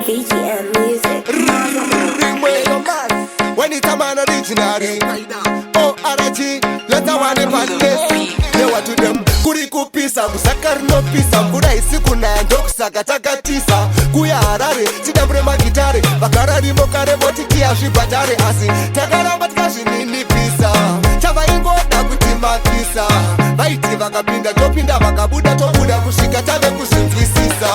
VGM music. When it's a man originary, oh Arachi, let a one in Lewa to them, Kuriku Pisa, Musakar no Pisa, Buddha Isikuna, Doksaka Takatisa, Kuya Harare, Chitabrema Gitare, Bakarari Mokare, Botikia, Shipatare, Asi, Takara Batkashi, Nini Pisa, Chava Ingo, Nakutima Pisa, Baiti Vakapinda, Topinda, Vakabuda, Tobuda, Kushika, Tave, Kusimvisisa,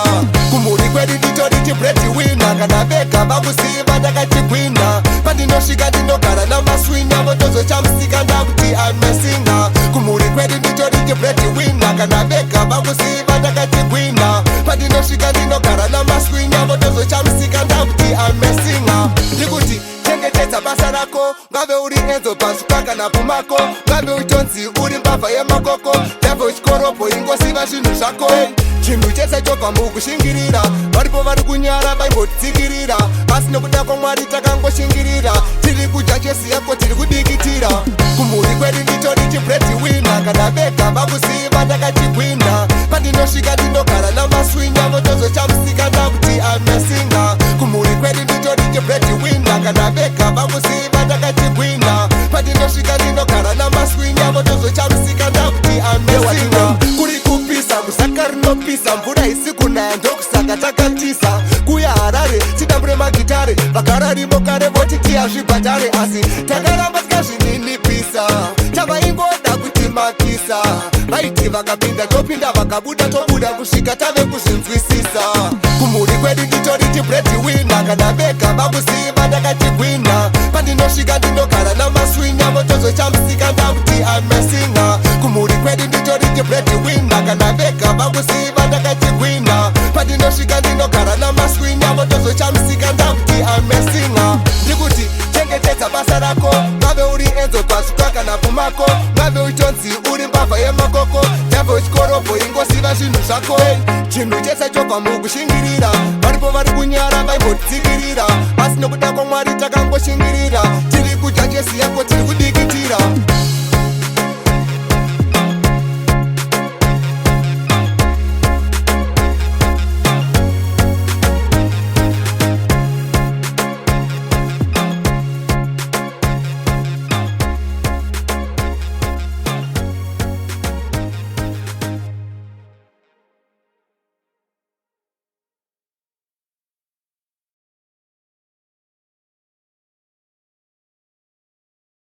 Kumuri, Kwedi, Ditoriti, Pretty Winner, Kanabeka, Babusi, Badakati Winner, Padino Shigadino, Karanama Swinga, Botozo Chamsika, Nabuti, I'm messing up. Kumuri, Kwedi, Ditoriti, Pretty Winner, Kanabeka, Babusi, Badakati Winner, Padino Shigadino, Karanama Swinga, Botozo Chamsika, Nabuti, I'm messing up. Dikuti, Chengeteta Basarako, Gave Uri Enzo, Pasupaka na Pumako, Gave Utonsi, Uri Papa Yamakoko, Devo Iskoropo, Ingo Siva Shinushako, Chindu Chesa Choka Mugu Shingirira, Maripo Varukunyara, Bible Tigirira, Asno Kutako Marita Kango Shingirira, Tiliku Jachesi Yako Tiliku Digitira, Kumuri Kwedi Ditoriti Pretty Winner, Kanabeka, Babusi, Badakati Winner, Padino Shigadino Karanama Swinga, Motozo Chamsika, Nabuti, I'm messing up. Kumuri Kwedi Ditoriti Pretty Winner, Kanabeka, Babusi, Badakati Winner, Padino Shigadino Karanama Swinga, Motozo Chamsika, Nabuti, I'm messing up. Kurikupisa, Musakar no Pisa, Buddha Isikuna, Doksaka Takatisa, Kuya Harare, Chitabrema Gitare, Bakarari Mokare, Botikia, Shipatare, Asi, Takara Batkashi, Nini Pisa, Chava Ingo, Nakutima Pisa, Baiti Vakapinda, Topinda, Vakabuda, Tobuda, Kushika, Tave, Kusimvisisa, Kumuri Kwedi, Ditoriti, Pretty Winner, Kanabeka, Babusi, Badakati Winner, Padino Shigadino, Karanama Swinga, Motozo Chamsika, Nabuti, I'm messing up. Kumuri Kwedi, Ditoriti, Pretty Winner, Kanabeka, Babusi, Badakati Winner, Padino Shigadino, Karanama Swinga, Motozo Chamsika, Nabuti, I'm messing up. Dikuti, Chengeteta Basarako, Gave Uri Enzo, Pasupaka na Pumako, Gave Utonsi, Uri Papa Yamakoko, Devo Iskoropo, Ingo Siva Shinushako, Chindu Chesa Choka Mugu Shingirira, Maripo Varukunyara, Bible Tigirira, Asno Kutako Marita Kango Shingirira, Tiliku Jachesi Yako Tiliku Digitira.